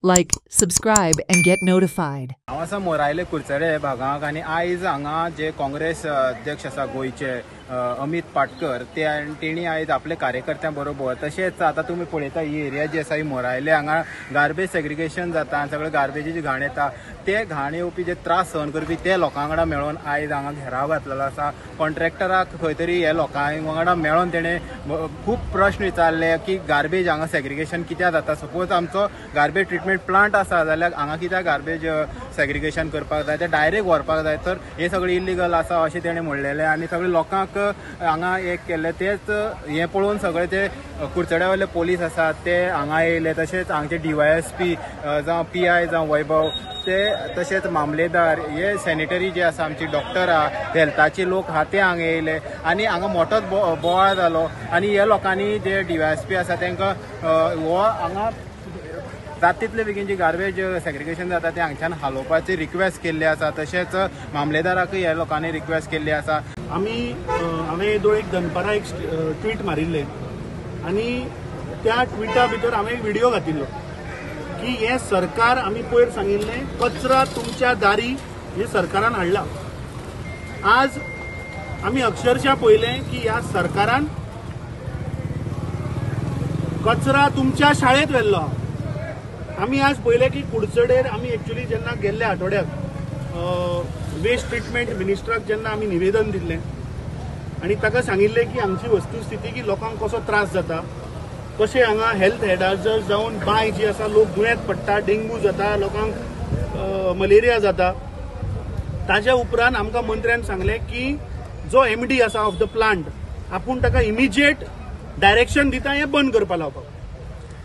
Like, subscribe, and get notified. हांव आसा मोरायले कुडचडे भागांक आनी आयज हांगा जे काँग्रेस अध्यक्ष आसा गोंयचे अमित पाटकर तेणी आयज आपले कार्यकर्त्यां बरोबर तशेंच आतां तुमी पळयता ही एरिया जी आसा ही मोरायले हांगा गार्बेज सेग्रिगेशन जाता आनी सगळे गार्बेजीची घाण येता ते घाण येवपी जे त्रास सहन करपी ते लोकां वांगडा मेळोन आयज हांगा घेराव घातलेलो आसा. कॉन्ट्रॅक्टराक खंय तरी हे लोकां वांगडा मेळोन तेणें खूब प्रश्न विचारले की गार्बेज हांगा सेग्रिगेशन कित्याक जाता. सपोज आमचो गार्बेज ट्रिटमेंट प्लांट आसा जाल्यार हांगा कित्याक गार्बेज सेग्रिगेशन करपाक जाय ते डायरेक्ट व्हरपाक जाय तर हे सगळें इल्लीगल आसा अशें तेणें म्हणलेलें आनी सगळे लोकांक हांगा एक केल्लें तेच हें पळोवन सगळे ते कुडचड्या वयले पोलीस आसात ते हांगा येयले. तशेंच हांगचे DYSP जावं PI जावं वैभव ते तशेंच मामलेदार हे सॅनिटरी जे आसा आमची डॉक्टर आहा हेल्थाचे लोक आहा ते हांगा येयले आनी हांगा मोठोच बोवाळ जालो आनी हे लोकांनी जे DYSP आसा तांकां हो हांगा जाता तितले बेगीन जी गार्बेज सेग्रिगेशन जाता ते हांगच्यान हालोवपाची रिक्वेस्ट केल्ली आसा. तशेंच मामलेदाराकय ह्या लोकांनी रिक्वेस्ट केल्ली आसा. हांवें येदोळ एक दनपारां एक ट्वीट मारिल्लें आनी त्या ट्विटा भितर हांवें एक व्हिडिओ घातिल्लो की हे सरकार आमी पयर सांगिल्लें कचरा तुमच्या दारी हे सरकारान हाडला. आज आमी अक्षरशः पळयलें की ह्या सरकारान कचरा तुमच्या शाळेंत व्हेल्लो. आमी आज पळयलें की कुडचडेर आमी एक्चुअली जेन्ना गेल्ल्या आठवड्याक वेस्ट ट्रिटमेंट मिनिस्टराक जेन्ना आमी निवेदन दिल्लें आनी ताका सांगिल्लें की हांगची वस्तुस्थिती की लोकांक कसो त्रास जाता कशें हांगा हेल्थ हेडाजर्स जावन बांय जी आसा लोक दुयेंत पडटा डेंगू जाता लोकांक मलेरिया जाता. ताज्या उपरांत आमकां मंत्र्यान सांगलें की जो MD आसा ऑफ द प्लांट आपूण ताका इमिजिएट डायरेक्शन दिता हें बंद करपा लावपाक.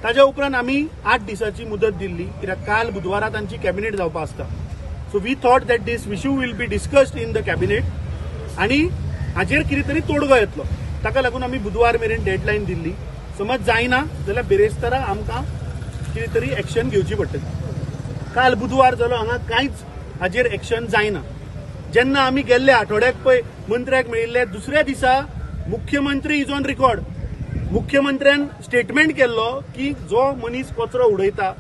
ताज्या उपरांत आमी 8 दिसाची मुदत दिल्ली कित्याक काल बुधवारा तांची कॅबिनेट जावपा आसता. So we thought that this issue will be discussed in the cabinet आनी हाजेर कितें तरी तोडगो येतलो. ताका लागून आमी बुधवार मेरेन डेडलायन दिल्ली. समज जायना जाल्यार बेरेस्तारा आमकां कितें तरी एक्शन घेवची पडटली. काल बुधवार जालो हांगा कांयच हाजेर एक्शन जायना. जेन्ना आमी गेल्ले आठवड्याक पळय मंत्र्याक मेळिल्ले दुसऱ्या दिसा मुख्यमंत्री इज ऑन रिकॉर्ड. मुख्यमंत्र्यान स्टेटमेंट केल्लो की जो मनीस कचरो उडयता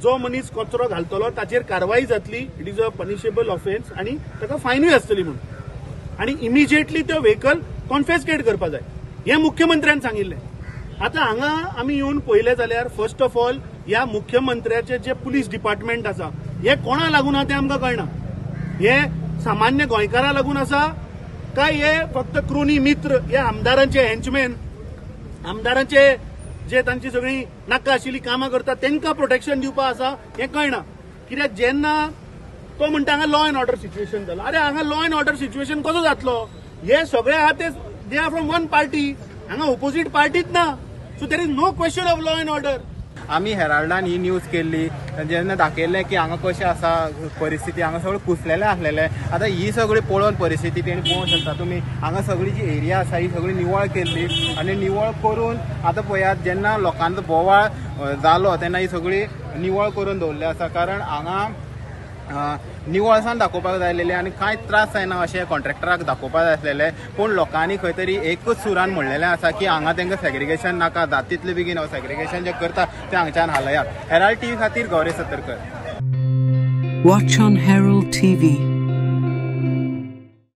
जो मनीस कचरो घालतलो ताचेर कारवाई जातली. It is a punishable offence आनी ताका फायनूय आसतली म्हणून आनी इमिजिएटली तो व्हेकल कॉन्फेस्केट करपा जाय हें मुख्यमंत्र्यान सांगिल्लें. आतां हांगा आमी येवन पळयलें जाल्यार फर्स्ट ऑफ ऑल ह्या मुख्यमंत्र्याचे जे पुलीस डिपार्टमेंट आसा हे कोणा लागून आसा तें आमकां कळना. हे सामान्य गोंयकारां लागून आसा काय हे फक्त क्रोनी मित्र हे आमदारांचे हेंचमॅन आमदारांचे जे तांची सगळीं नाका आशिल्लीं कामां करता तांकां प्रोटेक्शन दिवपा आसा हें कळना. कित्याक जेन्ना तो म्हणटा हांगा लॉ एंड ऑर्डर सिच्युएशन जालो अरे हांगा लॉ एंड ऑर्डर सिच्युएशन कसो जातलो. हे सगळे आहा ते they are from one party हांगा ओपोजीट पार्टीच ना. So there is no question of law and order. आमी हेराल्डान ही न्यूज केल्ली जेन्ना दाखयल्लें की हांगा कशें आसा परिस्थिती हांगा सगळें कुसलेलें आसलेलें. आतां ही सगळी पळोवन परिस्थिती तेणी पळोवंक शकता तुमी. हांगा सगळी जी एरिया आसा ही सगळी निवळ केल्ली आनी निवळ करून आतां पळयात जेन्ना लोकांचो बोवाळ जालो तेन्ना ही सगळी निवळ करून दवरली आसा. कारण हांगा निवळसाण दाखोवपाक जाय आसलेलें आनी कांयच त्रास जायना अशें कॉन्ट्रॅक्टराक दाखोवपाक जाय आसलेलें. पूण लोकांनी खंय तरी एकूच सुरान म्हणलेलें आसा की हांगा तांकां सेग्रिगेशन नाका जाता तितले बेगीन हांव सेग्रिगेशन जें करता तें हांगच्यान हालयात. हेराल्ड TV खातीर Gauri Satarkar. Watch on Herald TV.